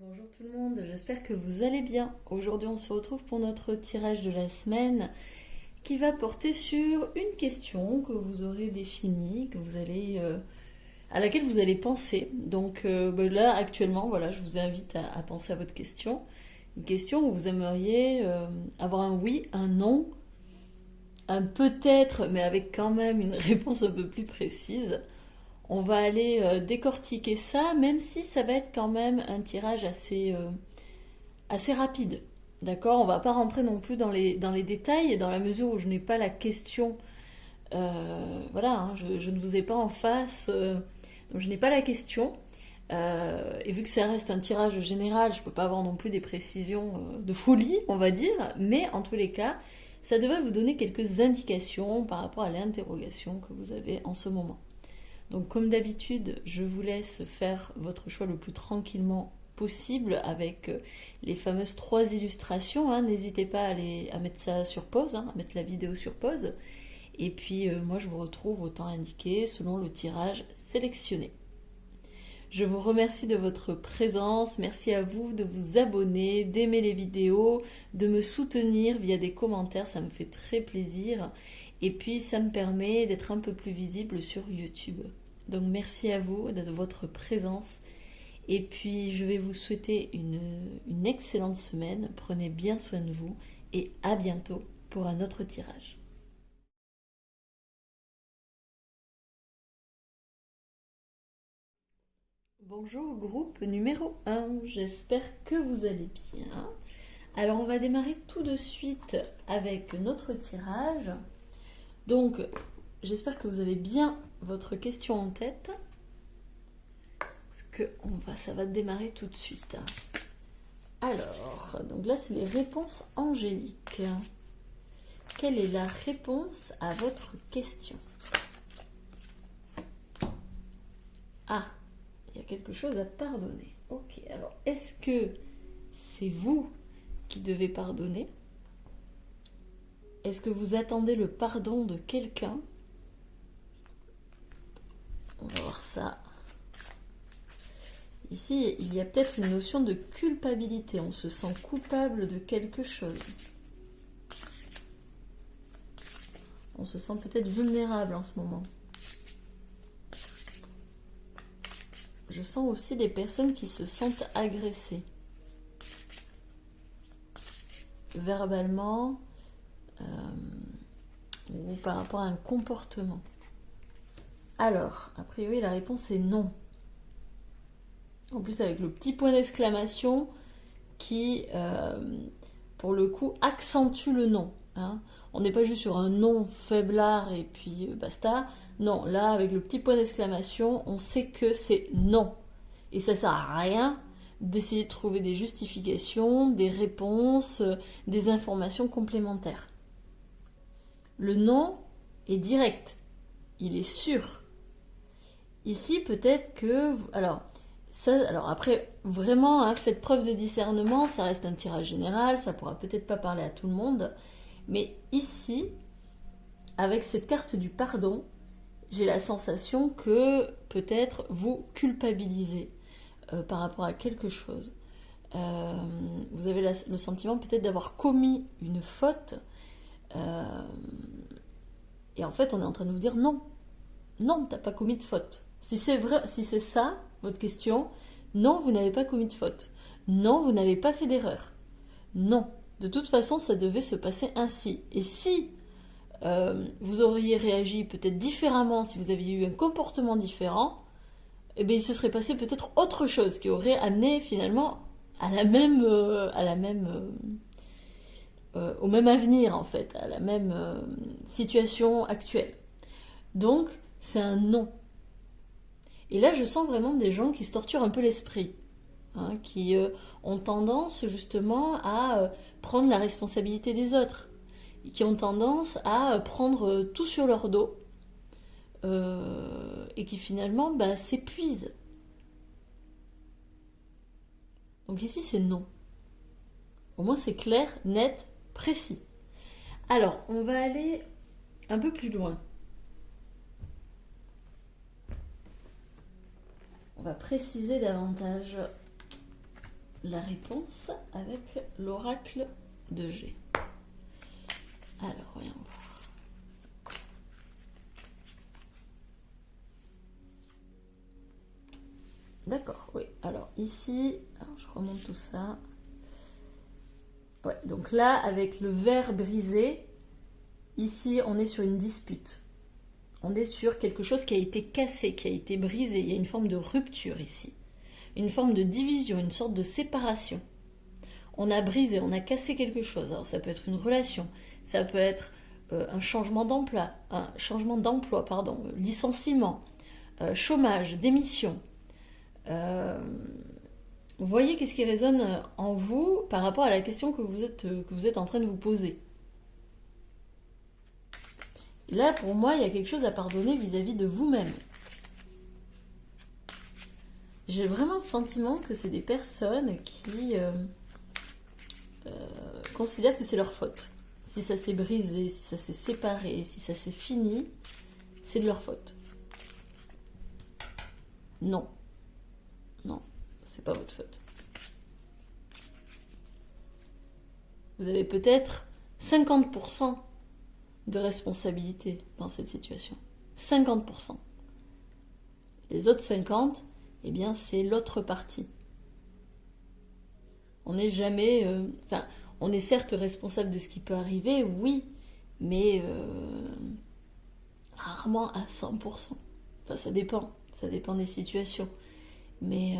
Bonjour tout le monde, j'espère que vous allez bien. Aujourd'hui on se retrouve pour notre tirage de la semaine qui va porter sur une question que vous aurez définie, à laquelle vous allez penser. Là actuellement, voilà, je vous invite à penser à votre question. Une question où vous aimeriez avoir un oui, un non, un peut-être, mais avec quand même une réponse un peu plus précise. On va aller décortiquer ça, même si ça va être quand même un tirage assez rapide. D'accord. On va pas rentrer non plus dans les détails, dans la mesure où je n'ai pas la question. Voilà, hein, je ne vous ai pas en face, donc je n'ai pas la question. Et vu que ça reste un tirage général, je ne peux pas avoir non plus des précisions de folie, on va dire. Mais en tous les cas, ça devrait vous donner quelques indications par rapport à l'interrogation que vous avez en ce moment. Donc comme d'habitude, je vous laisse faire votre choix le plus tranquillement possible avec les fameuses trois illustrations. Hein. N'hésitez pas à mettre ça sur pause, hein, à mettre la vidéo sur pause. Et puis moi je vous retrouve au temps indiqué selon le tirage sélectionné. Je vous remercie de votre présence, merci à vous de vous abonner, d'aimer les vidéos, de me soutenir via des commentaires, ça me fait très plaisir. Et puis ça me permet d'être un peu plus visible sur YouTube. Donc merci à vous de votre présence. Et puis je vais vous souhaiter une excellente semaine. Prenez bien soin de vous et à bientôt pour un autre tirage. Bonjour groupe numéro 1, j'espère que vous allez bien. Alors on va démarrer tout de suite avec notre tirage. Donc j'espère que vous avez bien votre question en tête. Parce que ça va démarrer tout de suite. Alors, donc là c'est les réponses angéliques. Quelle est la réponse à votre question? Ah, il y a quelque chose à pardonner. Ok, alors est-ce que c'est vous qui devez pardonner? Est-ce que vous attendez le pardon de quelqu'un? On va voir ça. Ici, il y a peut-être une notion de culpabilité. On se sent coupable de quelque chose. On se sent peut-être vulnérable en ce moment. Je sens aussi des personnes qui se sentent agressées. Verbalement ou par rapport à un comportement. Alors, a priori, la réponse est non. En plus, avec le petit point d'exclamation qui, pour le coup, accentue le non. Hein. On n'est pas juste sur un non faiblard et puis basta. Non, là, avec le petit point d'exclamation, on sait que c'est non. Et ça sert à rien d'essayer de trouver des justifications, des réponses, des informations complémentaires. Le non est direct, il est sûr. Ici, peut-être que... Alors après, vraiment, hein, faites preuve de discernement, ça reste un tirage général, ça pourra peut-être pas parler à tout le monde. Mais ici, avec cette carte du pardon, j'ai la sensation que peut-être vous culpabilisez par rapport à quelque chose. Vous avez le sentiment peut-être d'avoir commis une faute. Et en fait, on est en train de vous dire non. Non, t'as pas commis de faute. Si c'est vrai, si c'est ça, votre question, non, vous n'avez pas commis de faute. Non, vous n'avez pas fait d'erreur. Non. De toute façon, ça devait se passer ainsi. Et si vous auriez réagi peut-être différemment, si vous aviez eu un comportement différent, eh bien, il se serait passé peut-être autre chose qui aurait amené finalement au même avenir en fait, à la même situation actuelle. Donc, c'est un non. Et là, je sens vraiment des gens qui se torturent un peu l'esprit, hein, qui ont tendance justement à prendre la responsabilité des autres, qui ont tendance à prendre tout sur leur dos et qui finalement s'épuisent. Donc ici, c'est non. Au moins, c'est clair, net, précis. Alors, on va aller un peu plus loin. On va préciser davantage la réponse avec l'oracle de G. Alors, voyons voir. D'accord, oui. Alors ici, alors je remonte tout ça. Ouais, donc là, avec le verre brisé, ici, on est sur une dispute. On est sur quelque chose qui a été cassé, qui a été brisé. Il y a une forme de rupture ici. Une forme de division, une sorte de séparation. On a brisé, on a cassé quelque chose. Alors ça peut être une relation, ça peut être un changement d'emploi, licenciement, chômage, démission. Vous voyez qu'est-ce qui résonne en vous par rapport à la question que vous êtes en train de vous poser. Et là, pour moi, il y a quelque chose à pardonner vis-à-vis de vous-même. J'ai vraiment le sentiment que c'est des personnes qui considèrent que c'est leur faute. Si ça s'est brisé, si ça s'est séparé, si ça s'est fini, c'est de leur faute. Non. Non, c'est pas votre faute. Vous avez peut-être 50% de responsabilité dans cette situation. 50%. Les autres 50%, eh bien, c'est l'autre partie. On n'est jamais... on est certes responsable de ce qui peut arriver, oui, mais rarement à 100%. Enfin, ça dépend des situations. Mais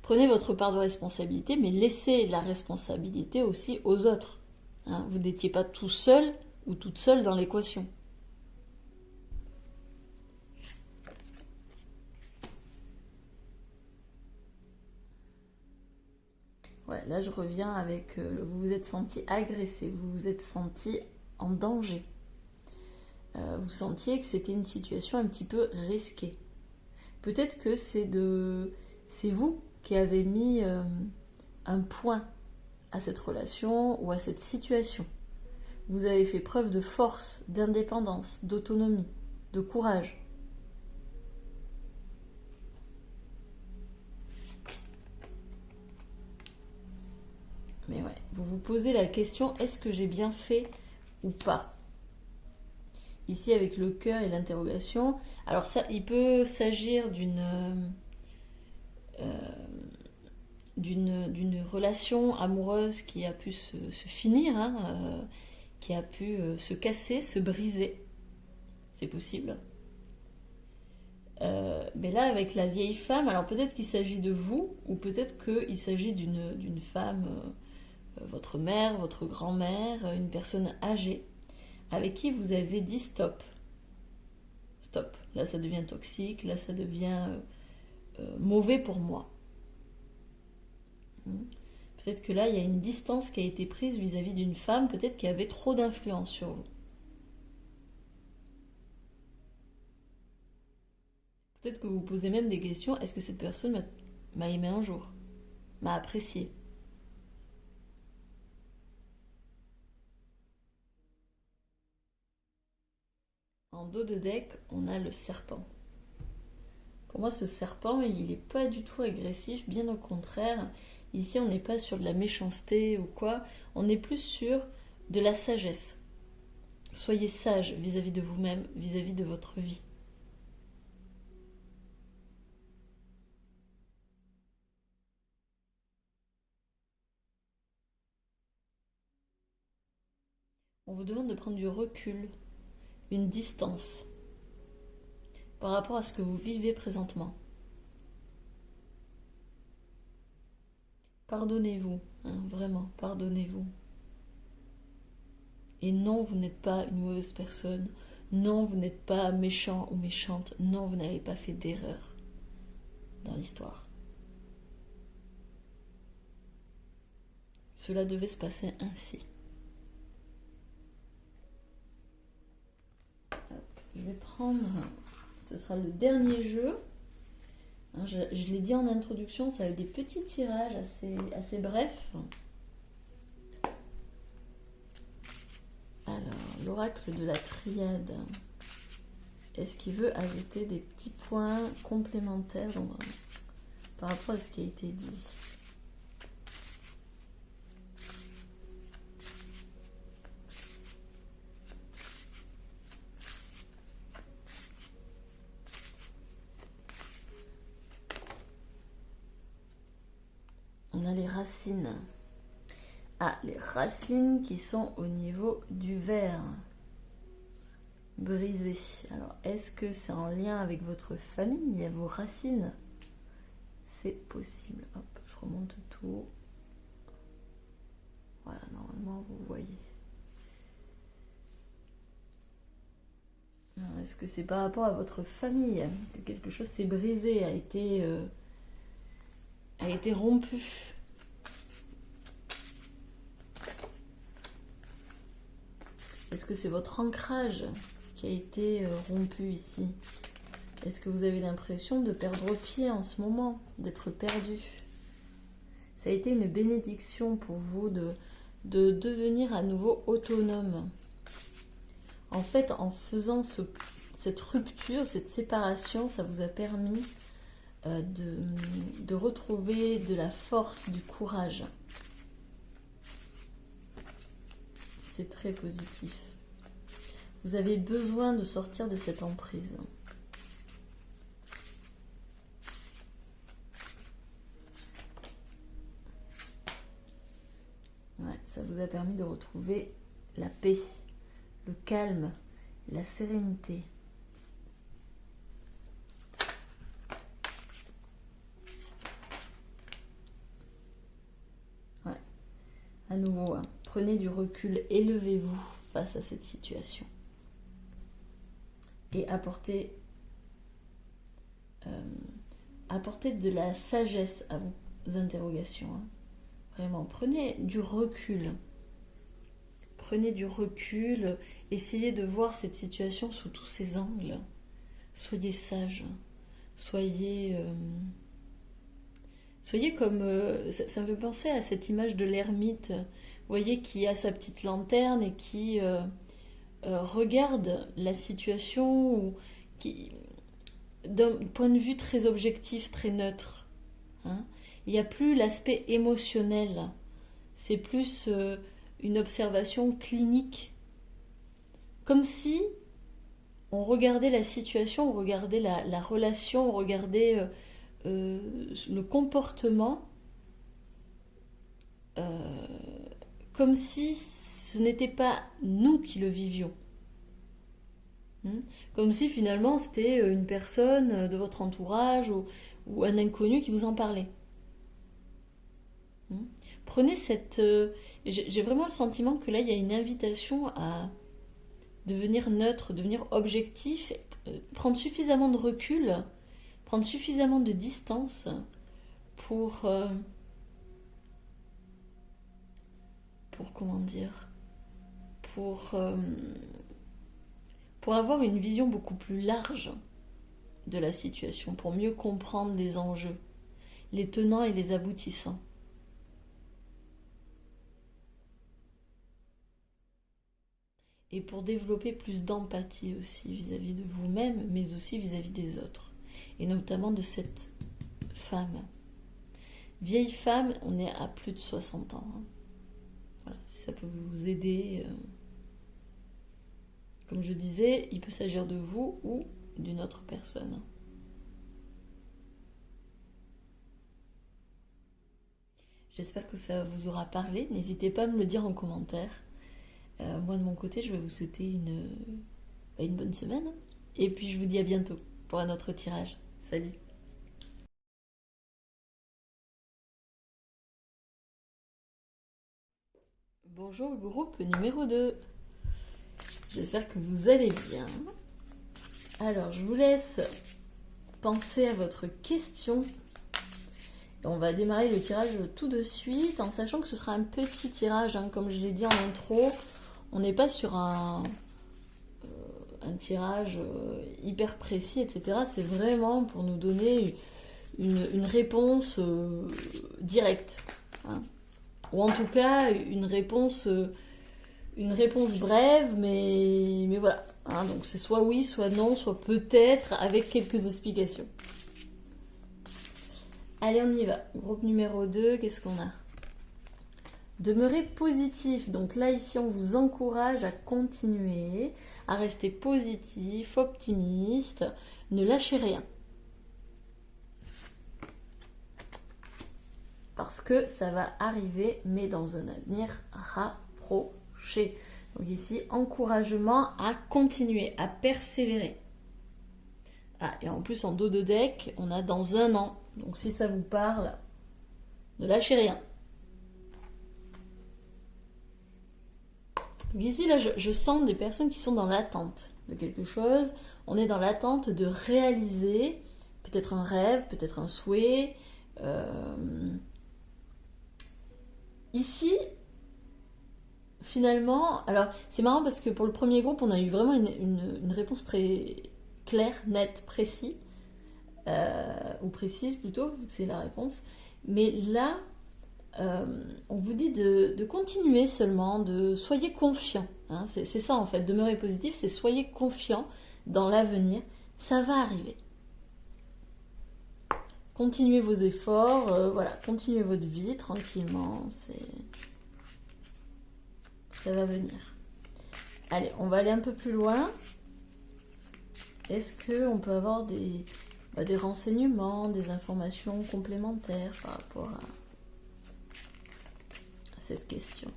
prenez votre part de responsabilité, mais laissez la responsabilité aussi aux autres. Hein, vous n'étiez pas tout seul ou toute seule dans l'équation. Ouais, là je reviens avec vous vous êtes senti agressé, vous vous êtes senti en danger. Vous sentiez que c'était une situation un petit peu risquée. Peut-être que c'est vous qui avez mis un point à cette relation ou à cette situation. Vous avez fait preuve de force, d'indépendance, d'autonomie, de courage. Mais ouais, vous vous posez la question, est-ce que j'ai bien fait ou pas ? Ici, avec le cœur et l'interrogation. Alors ça, il peut s'agir d'une relation amoureuse qui a pu se finir, qui a pu se casser, se briser. C'est possible. Mais là, avec la vieille femme, alors peut-être qu'il s'agit de vous, ou peut-être qu'il s'agit d'une femme, votre mère, votre grand-mère, une personne âgée, avec qui vous avez dit stop. Stop. Là, ça devient toxique, là, ça devient mauvais pour moi. Peut-être que là, il y a une distance qui a été prise vis-à-vis d'une femme, peut-être qui avait trop d'influence sur vous. Peut-être que vous vous posez même des questions, est-ce que cette personne m'a aimé un jour, m'a apprécié ? En dos de deck, on a le serpent. Pour moi, ce serpent, il n'est pas du tout agressif, bien au contraire. Ici, on n'est pas sur de la méchanceté ou quoi, on est plus sur de la sagesse. Soyez sage vis-à-vis de vous-même, vis-à-vis de votre vie. On vous demande de prendre du recul, une distance par rapport à ce que vous vivez présentement. Pardonnez-vous, vraiment, pardonnez-vous. Et non, vous n'êtes pas une mauvaise personne. Non, vous n'êtes pas méchant ou méchante. Non, vous n'avez pas fait d'erreur dans l'histoire. Cela devait se passer ainsi. Je vais prendre, ce sera le dernier jeu. Je l'ai dit en introduction, ça va être des petits tirages assez brefs. Alors, l'oracle de la triade. Est-ce qu'il veut ajouter des petits points complémentaires par rapport à ce qui a été dit ? a les racines. Ah, les racines qui sont au niveau du verre. Brisé. Alors, est-ce que c'est en lien avec votre famille, vos racines? C'est possible. Hop, je remonte tout. Voilà, normalement, vous voyez. Est-ce que c'est par rapport à votre famille que quelque chose s'est brisé, a été rompu? Est-ce que c'est votre ancrage qui a été rompu ici? Est-ce que vous avez l'impression de perdre pied en ce moment, d'être perdu? Ça a été une bénédiction pour vous de devenir à nouveau autonome. En fait, en faisant cette rupture, cette séparation, ça vous a permis de retrouver de la force, du courage. C'est très positif. Vous avez besoin de sortir de cette emprise. Ouais, ça vous a permis de retrouver la paix, le calme, la sérénité. Ouais. À nouveau, hein, prenez du recul, élevez-vous face à cette situation. Et apportez de la sagesse à vos interrogations. Hein. Vraiment, prenez du recul. Prenez du recul, essayez de voir cette situation sous tous ses angles. Soyez sage, soyez comme... ça me fait penser à cette image de l'ermite, vous voyez, qui a sa petite lanterne et qui regarde la situation ou qui, d'un point de vue très objectif, très neutre. Hein. Il n'y a plus l'aspect émotionnel, c'est plus une observation clinique. Comme si on regardait la situation, on regardait la relation, on regardait le comportement comme si ce n'était pas nous qui le vivions. Comme si finalement c'était une personne de votre entourage ou un inconnu qui vous en parlait. Prenez cette... j'ai vraiment le sentiment que là, il y a une invitation à devenir neutre, devenir objectif, prendre suffisamment de recul, prendre suffisamment de distance pour comment dire, pour avoir une vision beaucoup plus large de la situation, pour mieux comprendre les enjeux, les tenants et les aboutissants. Et pour développer plus d'empathie aussi vis-à-vis de vous-même, mais aussi vis-à-vis des autres. Et notamment de cette femme. Vieille femme, on est à plus de 60 ans. Hein. Voilà, si ça peut vous aider. Comme je disais, il peut s'agir de vous ou d'une autre personne. J'espère que ça vous aura parlé. N'hésitez pas à me le dire en commentaire. Moi de mon côté, je vais vous souhaiter une bonne semaine. Et puis je vous dis à bientôt pour un autre tirage. Salut! Bonjour groupe numéro 2. J'espère que vous allez bien. Alors je vous laisse penser à votre question. Et on va démarrer le tirage tout de suite en sachant que ce sera un petit tirage. Hein, comme je l'ai dit en intro, on n'est pas sur un tirage hyper précis, etc. C'est vraiment pour nous donner une réponse directe. Hein. Ou en tout cas, une réponse brève, mais voilà. Hein, donc c'est soit oui, soit non, soit peut-être, avec quelques explications. Allez, on y va. Groupe numéro 2, qu'est-ce qu'on a? Demeurez positif. Donc là, ici, on vous encourage à continuer, à rester positif, optimiste. Ne lâchez rien. parce que ça va arriver, mais dans un avenir rapproché. Donc ici, encouragement à continuer, à persévérer. Ah, et en plus, en dos de deck, on a dans un an. Donc si ça vous parle, ne lâchez rien. Donc ici, là, je sens des personnes qui sont dans l'attente de quelque chose. On est dans l'attente de réaliser peut-être un rêve, peut-être un souhait. Ici, finalement, alors c'est marrant parce que pour le premier groupe, on a eu vraiment une réponse très claire, nette, précise, ou précise plutôt, vu que c'est la réponse. Mais là, on vous dit de continuer seulement, de soyez confiant. Hein, c'est ça en fait, demeurer positif, c'est soyez confiant dans l'avenir, ça va arriver. Continuez vos efforts, voilà, continuez votre vie tranquillement, ça va venir. Allez, on va aller un peu plus loin. Est-ce qu'on peut avoir des renseignements, des informations complémentaires par rapport à cette question?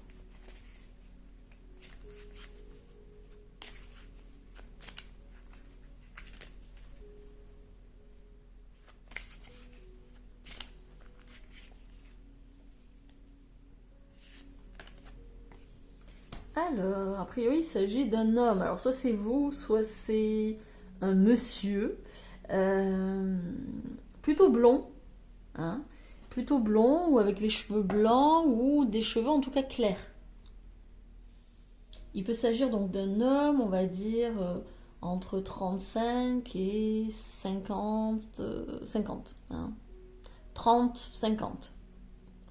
Alors, a priori, il s'agit d'un homme. Alors, soit c'est vous, soit c'est un monsieur. Plutôt blond. Hein, plutôt blond, ou avec les cheveux blancs, ou des cheveux en tout cas clairs. Il peut s'agir donc d'un homme, on va dire, entre 35 et 50. 50 hein. 30, 50.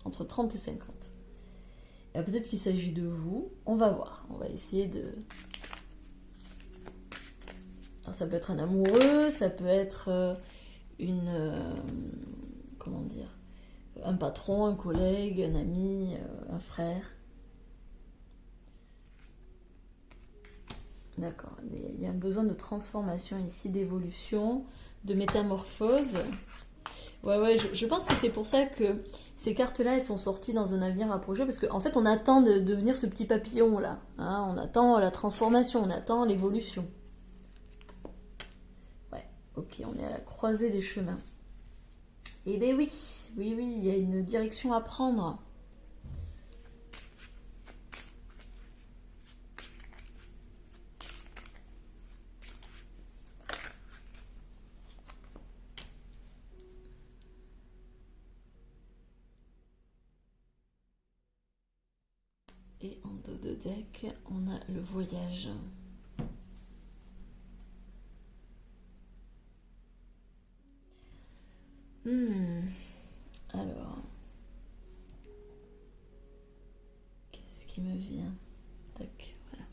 Entre 30 et 50. Peut-être qu'il s'agit de vous. On va voir. On va essayer de... Alors, ça peut être un amoureux, ça peut être comment dire, un patron, un collègue, un ami, un frère. D'accord. Il y a un besoin de transformation ici, d'évolution, de métamorphose. Ouais, je pense que c'est pour ça que ces cartes-là, elles sont sorties dans un avenir rapproché, parce qu'en fait, on attend de devenir ce petit papillon-là. Hein, on attend la transformation, on attend l'évolution. Ouais, ok, on est à la croisée des chemins. Eh bien oui, il y a une direction à prendre. Et en dos de deck, on a le voyage. Alors, qu'est-ce qui me vient? Tac, voilà.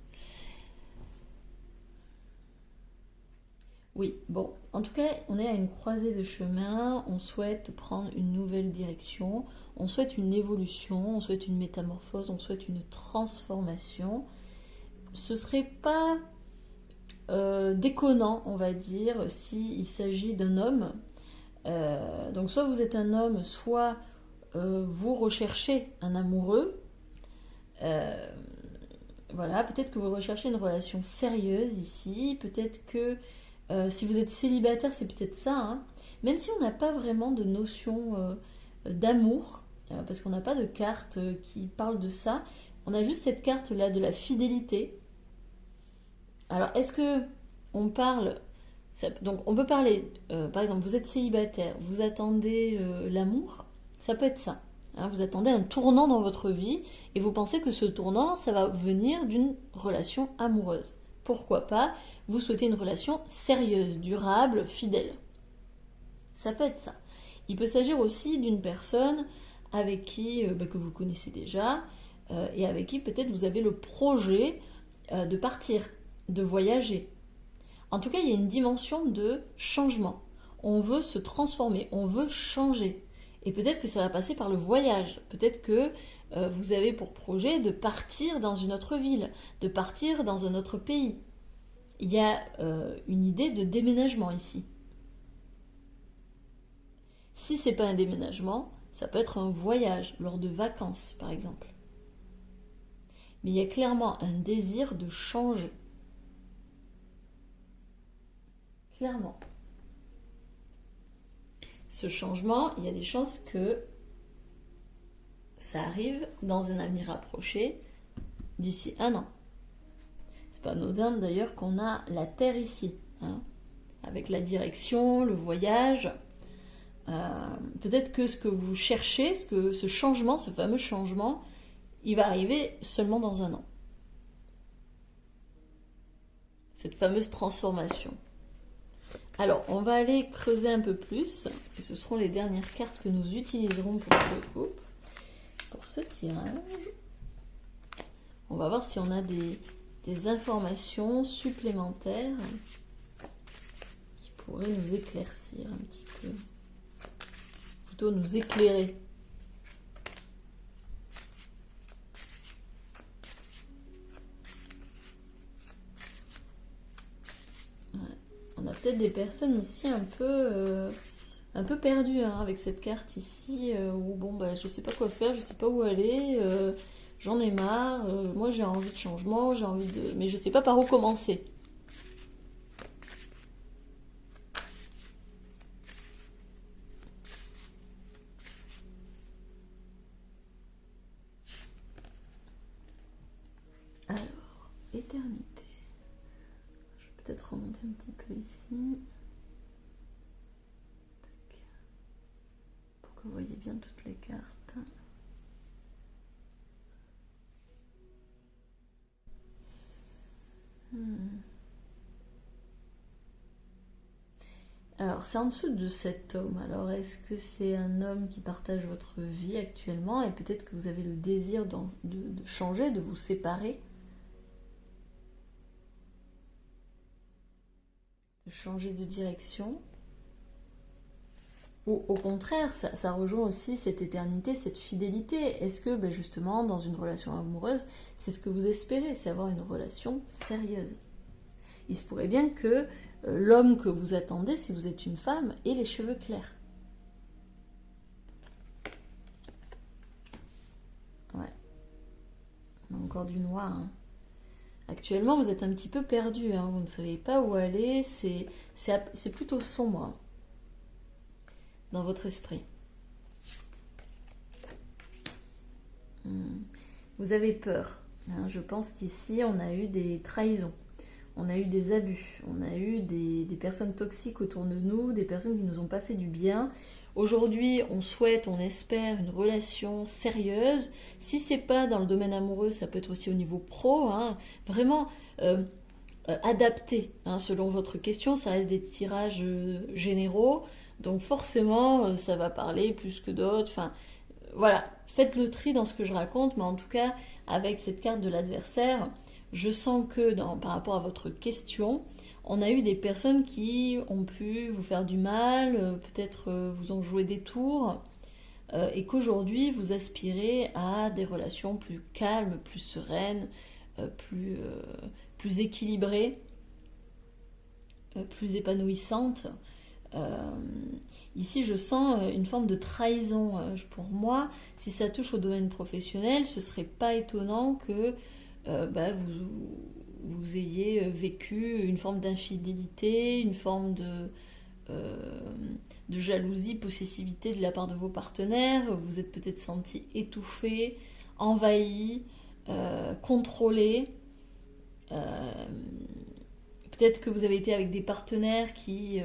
Oui, bon, en tout cas, on est à une croisée de chemin, on souhaite prendre une nouvelle direction, on souhaite une évolution, on souhaite une métamorphose, on souhaite une transformation. Ce serait pas déconnant, on va dire, s'il s'agit d'un homme. Donc soit vous êtes un homme, soit vous recherchez un amoureux. Voilà, peut-être que vous recherchez une relation sérieuse ici, peut-être que si vous êtes célibataire, c'est peut-être ça, hein. Même si on n'a pas vraiment de notion d'amour, parce qu'on n'a pas de carte qui parle de ça, on a juste cette carte-là de la fidélité. Alors, est-ce que on parle... Donc, on peut parler, par exemple, vous êtes célibataire, vous attendez l'amour, ça peut être ça. Hein, vous attendez un tournant dans votre vie et vous pensez que ce tournant, ça va venir d'une relation amoureuse. Pourquoi pas? Vous souhaitez une relation sérieuse, durable, fidèle. Ça peut être ça. Il peut s'agir aussi d'une personne avec qui, que vous connaissez déjà, et avec qui peut-être vous avez le projet de partir, de voyager. En tout cas, il y a une dimension de changement. On veut se transformer, on veut changer. Et peut-être que ça va passer par le voyage. Peut-être que vous avez pour projet de partir dans une autre ville, de partir dans un autre pays. Il y a une idée de déménagement ici. Si ce n'est pas un déménagement, Ça peut être un voyage lors de vacances, par exemple. Mais il y a clairement un désir de changer. Clairement. Ce changement, il y a des chances que ça arrive dans un avenir rapproché, d'ici 1 an. C'est pas anodin d'ailleurs qu'on a la Terre ici, hein, avec la direction, le voyage. Peut-être que ce que vous cherchez, ce changement, ce fameux changement, il va arriver seulement dans 1 an. Cette fameuse transformation. Alors, on va aller creuser un peu plus, et ce seront les dernières cartes que nous utiliserons pour ce tirage. On va voir si on a des informations supplémentaires qui pourraient nous éclaircir un petit peu. Plutôt nous éclairer. Ouais. On a peut-être des personnes ici un peu perdues, hein, avec cette carte ici, où bon, bah, je sais pas quoi faire, je sais pas où aller, j'en ai marre, moi j'ai envie de changement, mais je sais pas par où commencer. Alors, éternité. Je vais peut-être remonter un petit peu ici. Tac. Pour que vous voyez bien toutes les cartes. Alors, c'est en dessous de cet homme. Alors, est-ce que c'est un homme qui partage votre vie actuellement et peut-être que vous avez le désir de changer, de vous séparer, de changer de direction? Ou au contraire, ça rejoint aussi cette éternité, cette fidélité. Est-ce que ben justement, dans une relation amoureuse, c'est ce que vous espérez, c'est avoir une relation sérieuse? Il se pourrait bien que l'homme que vous attendez, si vous êtes une femme, ait les cheveux clairs. Ouais. Encore du noir. Hein. Actuellement, vous êtes un petit peu perdu. Hein. Vous ne savez pas où aller. C'est plutôt sombre dans votre esprit. Vous avez peur. Hein. Je pense qu'ici, on a eu des trahisons. On a eu des abus, on a eu des personnes toxiques autour de nous, des personnes qui ne nous ont pas fait du bien. Aujourd'hui, on souhaite, on espère une relation sérieuse. Si c'est pas dans le domaine amoureux, ça peut être aussi au niveau pro, hein, vraiment adapté, hein, selon votre question. Ça reste des tirages généraux, donc forcément, ça va parler plus que d'autres. Enfin, voilà, faites le tri dans ce que je raconte, mais en tout cas, avec cette carte de l'adversaire, je sens que par rapport à votre question, on a eu des personnes qui ont pu vous faire du mal, peut-être vous ont joué des tours, et qu'aujourd'hui vous aspirez à des relations plus calmes, plus sereines, plus équilibrées, plus épanouissantes. Ici, je sens une forme de trahison. Pour moi, si ça touche au domaine professionnel, ce serait pas étonnant que vous ayez vécu une forme d'infidélité, une forme de jalousie, possessivité de la part de vos partenaires. Vous vous êtes peut-être senti étouffé, envahi, contrôlé. Peut-être que vous avez été avec des partenaires qui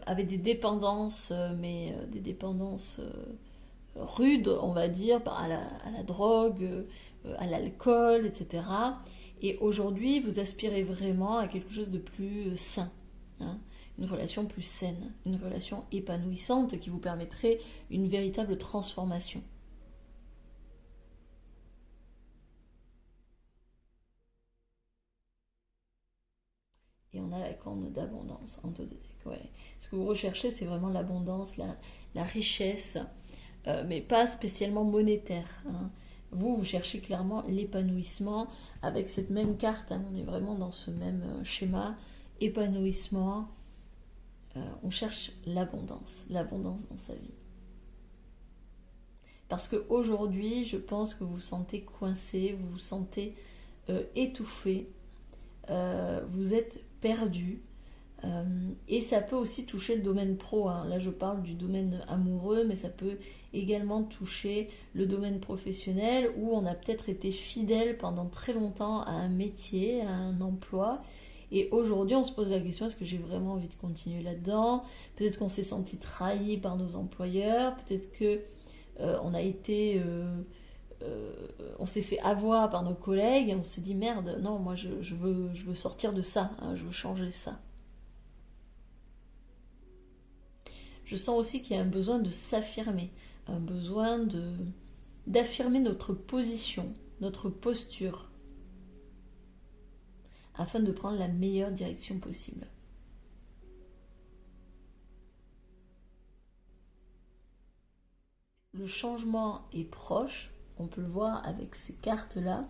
avaient des dépendances, mais des dépendances rudes, on va dire, à la drogue, à l'alcool, etc. Et aujourd'hui, vous aspirez vraiment à quelque chose de plus sain, hein, une relation plus saine, une relation épanouissante qui vous permettrait une véritable transformation. Et on a la corne d'abondance en dos de deck. Ouais. Ce que vous recherchez, c'est vraiment l'abondance, la richesse, mais pas spécialement monétaire. Hein. Vous cherchez clairement l'épanouissement avec cette même carte. Hein. On est vraiment dans ce même schéma. Épanouissement. On cherche l'abondance dans sa vie. Parce qu'aujourd'hui, je pense que vous vous sentez coincé, vous vous sentez étouffé, vous êtes perdu. Et ça peut aussi toucher le domaine pro, hein. Là je parle du domaine amoureux, mais ça peut également toucher le domaine professionnel où on a peut-être été fidèle pendant très longtemps à un métier, à un emploi. Et aujourd'hui on se pose la question, est-ce que j'ai vraiment envie de continuer là-dedans? Peut-être qu'on s'est senti trahi par nos employeurs, peut-être que on a été... on s'est fait avoir par nos collègues et on s'est dit merde, non, moi je veux sortir de ça, hein, je veux changer ça. Je sens aussi qu'il y a un besoin de s'affirmer, un besoin d'affirmer notre position, notre posture, afin de prendre la meilleure direction possible. Le changement est proche, on peut le voir avec ces cartes-là.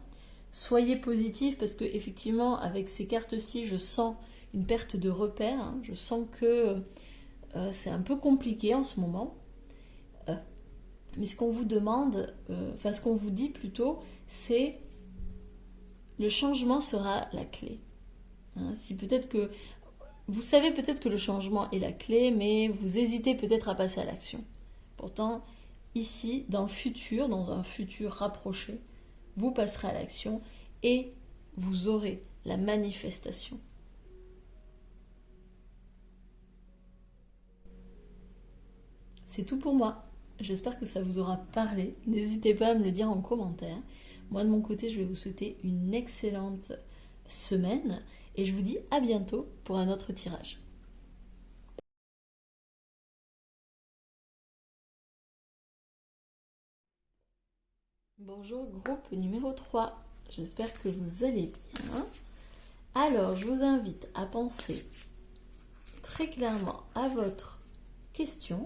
Soyez positif parce que effectivement, avec ces cartes-ci, je sens une perte de repères, hein. Je sens que c'est un peu compliqué en ce moment. Mais ce qu'on vous demande, enfin ce qu'on vous dit plutôt, c'est le changement sera la clé. Hein, si peut-être que vous savez peut-être que le changement est la clé, mais vous hésitez peut-être à passer à l'action. Pourtant, ici, dans un futur rapproché, vous passerez à l'action et vous aurez la manifestation. C'est tout pour moi. J'espère que ça vous aura parlé. N'hésitez pas à me le dire en commentaire. Moi, de mon côté, je vais vous souhaiter une excellente semaine et je vous dis à bientôt pour un autre tirage. Bonjour, groupe numéro 3. J'espère que vous allez bien. Alors, je vous invite à penser très clairement à votre question.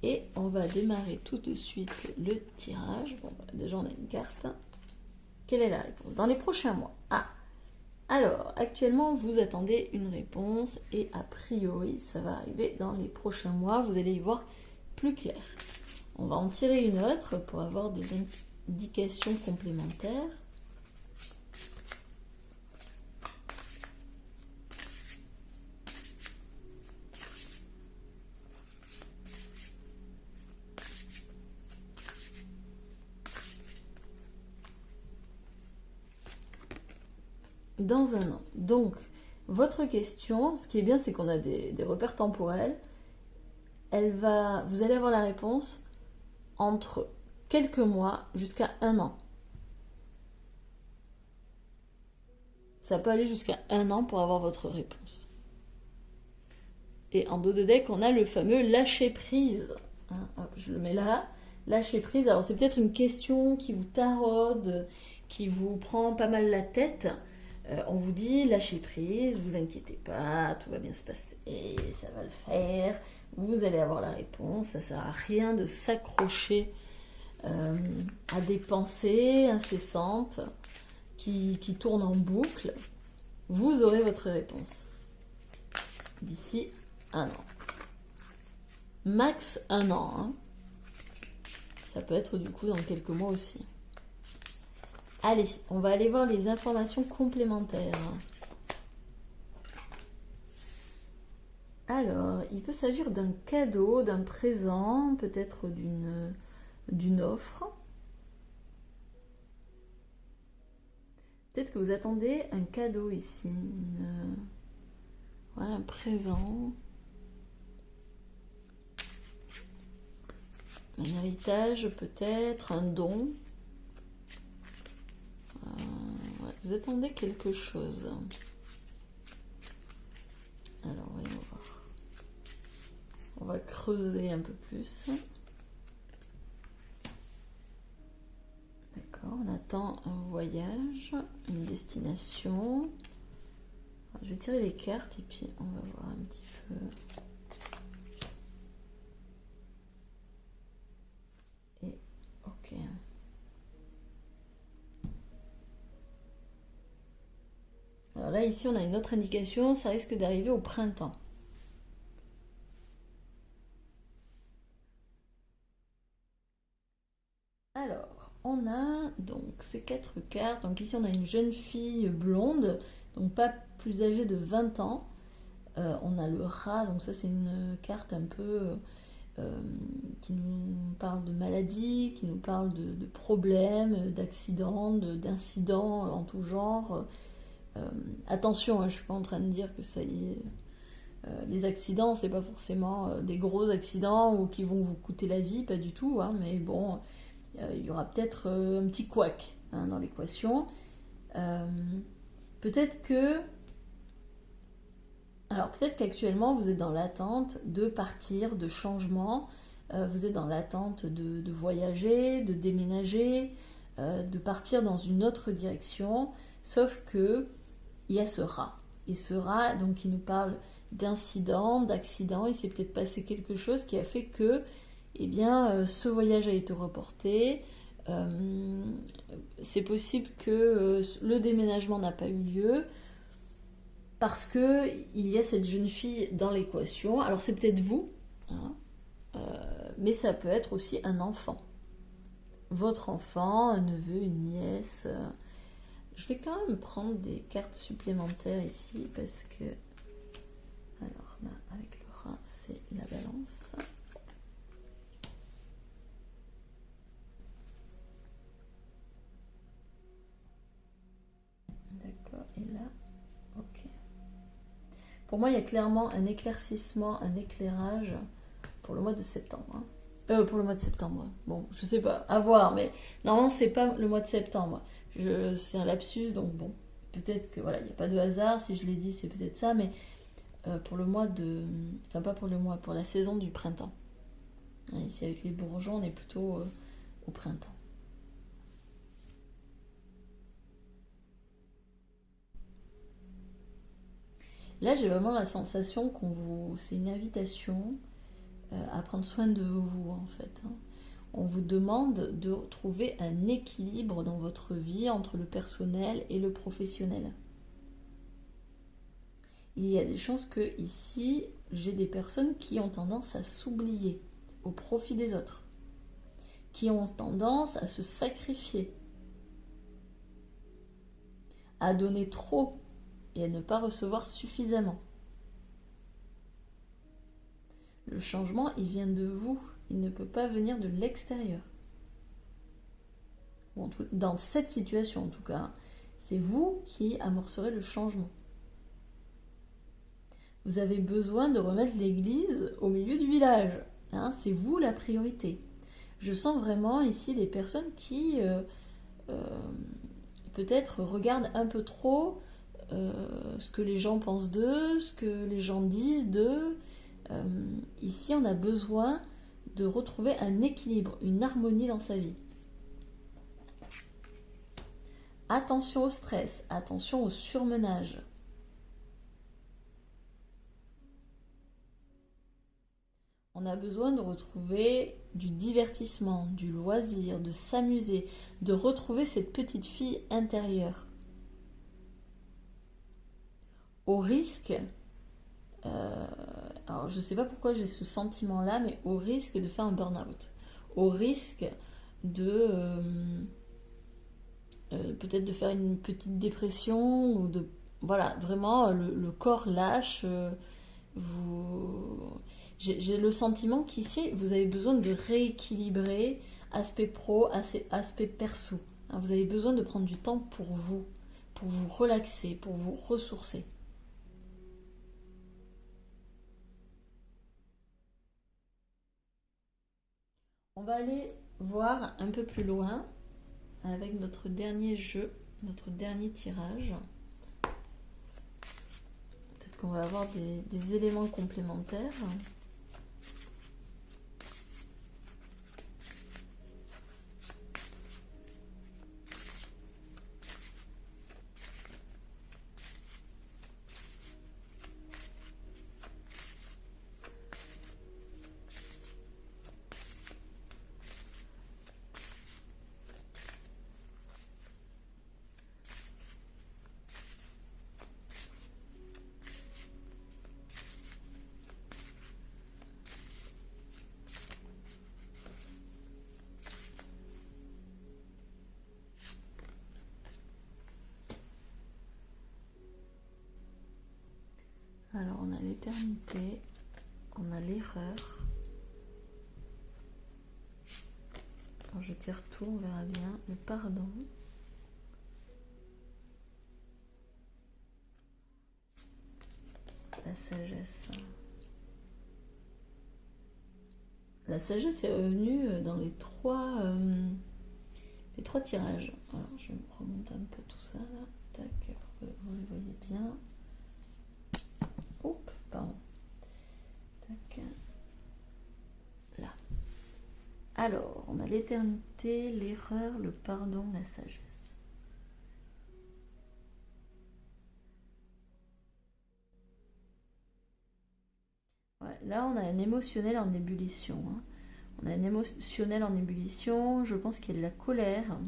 Et on va démarrer tout de suite le tirage. Bon, déjà on a une carte. Quelle est la réponse? Dans les prochains mois. Ah, alors actuellement vous attendez une réponse et a priori ça va arriver dans les prochains mois. Vous allez y voir plus clair. On va en tirer une autre pour avoir des indications complémentaires. Dans un an. Donc, votre question, ce qui est bien, c'est qu'on a des repères temporels. Vous allez avoir la réponse entre quelques mois jusqu'à un an. Ça peut aller jusqu'à un an pour avoir votre réponse. Et en dos de deck, on a le fameux lâcher prise. Hein, hop, je le mets là. Lâcher prise. Alors, c'est peut-être une question qui vous taraude, qui vous prend pas mal la tête. On vous dit lâchez prise, vous inquiétez pas, tout va bien se passer, ça va le faire, vous allez avoir la réponse, ça sert à rien de s'accrocher à des pensées incessantes qui tournent en boucle. Vous aurez votre réponse d'ici un an. Max un an, hein. Ça peut être du coup dans quelques mois aussi. Allez, on va aller voir les informations complémentaires. Alors, il peut s'agir d'un cadeau, d'un présent, peut-être d'une offre. Peut-être que vous attendez un cadeau ici, un présent, un héritage peut-être, un don. Vous attendez quelque chose. Alors, voyons voir. On va creuser un peu plus. D'accord, on attend un voyage, une destination. Alors, je vais tirer les cartes et puis on va voir un petit peu. Et ok. Alors là, ici, on a une autre indication, ça risque d'arriver au printemps. Alors, on a donc ces 4 cartes. Donc ici, on a une jeune fille blonde, donc pas plus âgée de 20 ans. On a le rat, donc ça c'est une carte un peu qui nous parle de maladie, qui nous parle de problèmes, d'accidents, d'incidents en tout genre. Attention, hein, je suis pas en train de dire que ça y est. Les accidents, c'est pas forcément des gros accidents ou qui vont vous coûter la vie, pas du tout, hein, mais bon, il y aura peut-être un petit couac hein, dans l'équation. Euh, peut-être que Alors peut-être qu'actuellement vous êtes dans l'attente de partir, de changement, vous êtes dans l'attente de voyager, de déménager, de partir dans une autre direction, sauf que il y a ce rat. Et ce rat, donc il nous parle d'incident, d'accident, il s'est peut-être passé quelque chose qui a fait que eh bien, ce voyage a été reporté. C'est possible que le déménagement n'a pas eu lieu parce que il y a cette jeune fille dans l'équation. Alors c'est peut-être vous, hein, mais ça peut être aussi un enfant. Votre enfant, un neveu, une nièce. Je vais quand même prendre des cartes supplémentaires ici parce que... Alors là, avec le rat, c'est la balance. D'accord, et là, ok. Pour moi, il y a clairement un éclaircissement, un éclairage pour le mois de septembre. Hein. Pour le mois de septembre. Bon, je sais pas, à voir, mais normalement, c'est pas le mois de septembre. C'est un lapsus, donc bon, peut-être que voilà, il n'y a pas de hasard. Si je l'ai dit, c'est peut-être ça, mais pour le mois de. Enfin, pas pour le mois, pour la saison du printemps. Hein, ici, avec les bourgeons, on est plutôt au printemps. Là, j'ai vraiment la sensation qu'on vous. C'est une invitation à prendre soin de vous, en fait. Hein. On vous demande de trouver un équilibre dans votre vie entre le personnel et le professionnel. Il y a des chances que ici, j'ai des personnes qui ont tendance à s'oublier au profit des autres, qui ont tendance à se sacrifier, à donner trop et à ne pas recevoir suffisamment. Le changement, il vient de vous, il ne peut pas venir de l'extérieur. Bon, dans cette situation en tout cas, c'est vous qui amorcerez le changement. Vous avez besoin de remettre l'église au milieu du village. Hein, c'est vous la priorité. Je sens vraiment ici des personnes qui peut-être regardent un peu trop ce que les gens pensent d'eux, ce que les gens disent d'eux. Ici, on a besoin de retrouver un équilibre, une harmonie dans sa vie. Attention au stress, attention au surmenage. On a besoin de retrouver du divertissement, du loisir, de s'amuser, de retrouver cette petite fille intérieure. Au risque, alors je ne sais pas pourquoi j'ai ce sentiment-là, mais au risque de faire un burn-out, au risque de peut-être de faire une petite dépression ou de voilà vraiment le corps lâche. Vous, j'ai le sentiment qu'ici vous avez besoin de rééquilibrer aspect pro, aspect perso. Hein, vous avez besoin de prendre du temps pour vous relaxer, pour vous ressourcer. On va aller voir un peu plus loin avec notre dernier jeu, notre dernier tirage. Peut-être qu'on va avoir des éléments complémentaires. l'éternité, on a l'erreur. Quand je tire tout, on verra bien. Le pardon. La sagesse. La sagesse est revenue dans les trois tirages. Alors, je remonte un peu tout ça là. Tac, pour que vous le voyez bien. Oups, pardon. Tac. Là. Alors, on a l'éternité, l'erreur, le pardon, la sagesse. Ouais, là, on a un émotionnel en ébullition. Hein. On a un émotionnel en ébullition. Je pense qu'il y a de la colère.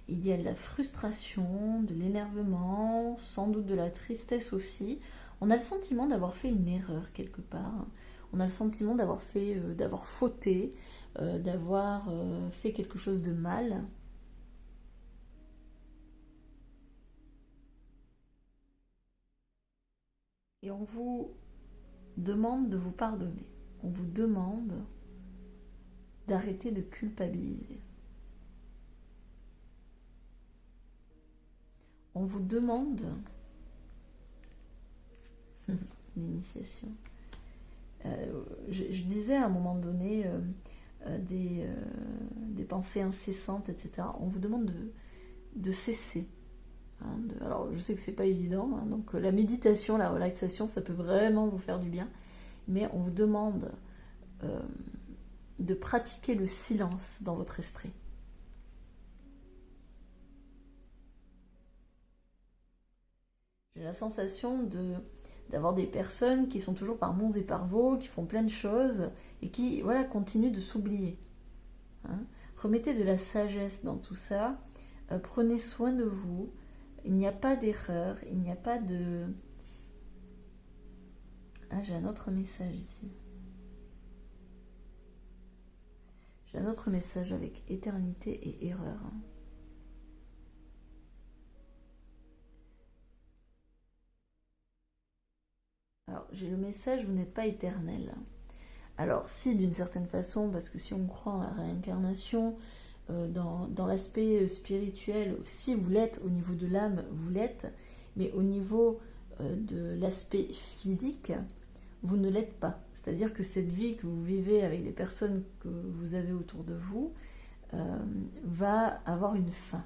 Il y a de la frustration, de l'énervement, sans doute de la tristesse aussi. On a le sentiment d'avoir fait une erreur quelque part. On a le sentiment d'avoir fauté, d'avoir fait quelque chose de mal. Et on vous demande de vous pardonner. On vous demande d'arrêter de culpabiliser. On vous demande l'initiation. Je disais à un moment donné des pensées incessantes, etc. On vous demande de cesser. Hein, alors je sais que c'est pas évident, hein, donc la méditation, la relaxation, ça peut vraiment vous faire du bien, mais on vous demande de pratiquer le silence dans votre esprit. J'ai la sensation d'avoir des personnes qui sont toujours par monts et par vaux, qui font plein de choses et qui continuent de s'oublier. Hein. Remettez de la sagesse dans tout ça, prenez soin de vous, il n'y a pas d'erreur, il n'y a pas de... Ah, j'ai un autre message ici. J'ai un autre message avec éternité et erreur. Alors, j'ai le message, vous n'êtes pas éternel. Alors, si, d'une certaine façon, parce que si on croit en la réincarnation, dans l'aspect spirituel, si vous l'êtes, au niveau de l'âme, vous l'êtes, mais au niveau de l'aspect physique, vous ne l'êtes pas. C'est-à-dire que cette vie que vous vivez avec les personnes que vous avez autour de vous va avoir une fin.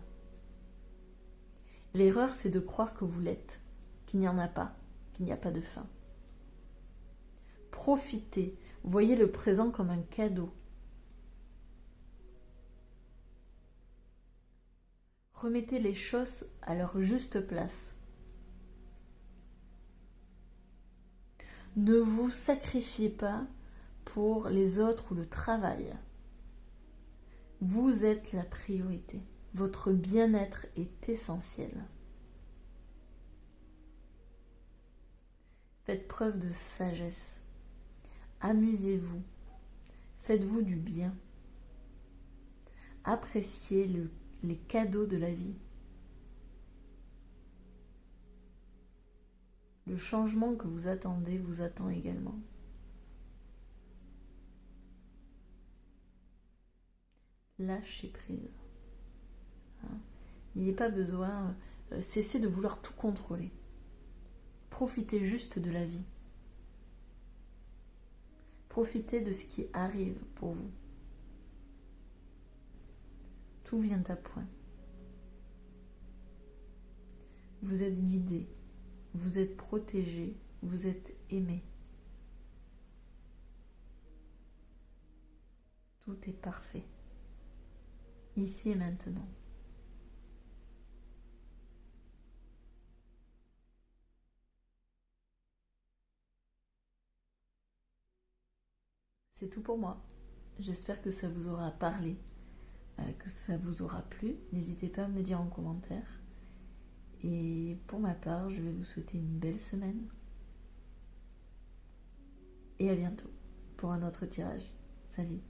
L'erreur, c'est de croire que vous l'êtes, qu'il n'y en a pas, qu'il n'y a pas de fin. Profitez, voyez le présent comme un cadeau. Remettez les choses à leur juste place. Ne vous sacrifiez pas pour les autres ou le travail. Vous êtes la priorité. Votre bien-être est essentiel. Faites preuve de sagesse. Amusez-vous. Faites-vous du bien. Appréciez les cadeaux de la vie. Le changement que vous attendez vous attend également. Lâchez prise. Hein? N'ayez pas besoin, cessez de vouloir tout contrôler. Profitez juste de la vie. Profitez de ce qui arrive pour vous. Tout vient à point. Vous êtes guidé, vous êtes protégé, vous êtes aimé. Tout est parfait. Ici et maintenant. C'est tout pour moi. J'espère que ça vous aura parlé, que ça vous aura plu. N'hésitez pas à me le dire en commentaire. Et pour ma part, je vais vous souhaiter une belle semaine. Et à bientôt pour un autre tirage. Salut!